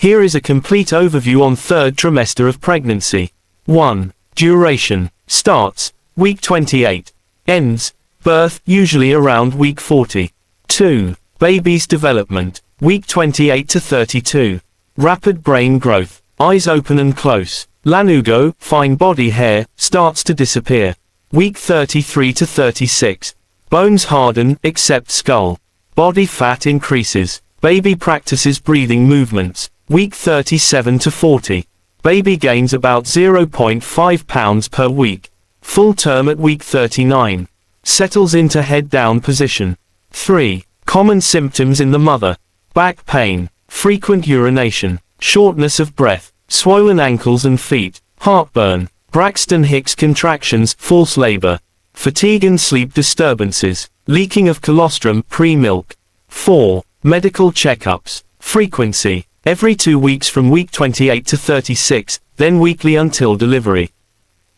Here is a complete overview on third trimester of pregnancy. 1. Duration. Starts week 28. Ends birth, usually around week 40. 2. Baby's development. Week 28 to 32. Rapid brain growth. Eyes open and close. Lanugo, fine body hair, starts to disappear. Week 33 to 36. Bones harden, except skull. Body fat increases. Baby practices breathing movements. Week 37 to 40. Baby gains about 0.5 pounds per week. Full term at week 39. Settles into head down position. 3. Common symptoms in the mother. Back pain, frequent urination, shortness of breath, swollen ankles and feet, heartburn, Braxton Hicks contractions, false labor, fatigue and sleep disturbances, leaking of colostrum pre-milk. 4. Medical checkups. Frequency, every 2 weeks from week 28 to 36, then weekly until delivery.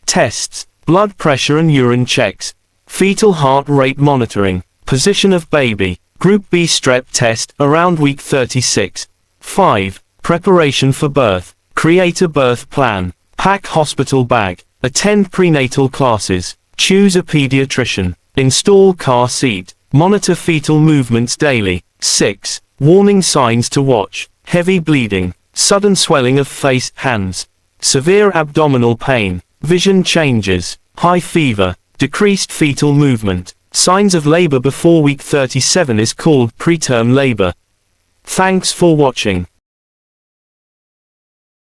Tests, blood pressure and urine checks, fetal heart rate monitoring, position of baby, Group B strep test, around week 36. 5. Preparation for birth, create a birth plan, pack hospital bag, attend prenatal classes, choose a pediatrician, install car seat, monitor fetal movements daily. 6. Warning signs to watch, heavy bleeding, sudden swelling of face, hands, severe abdominal pain, vision changes, high fever, decreased fetal movement. Signs of labor before week 37 is called preterm labor. Thanks for watching.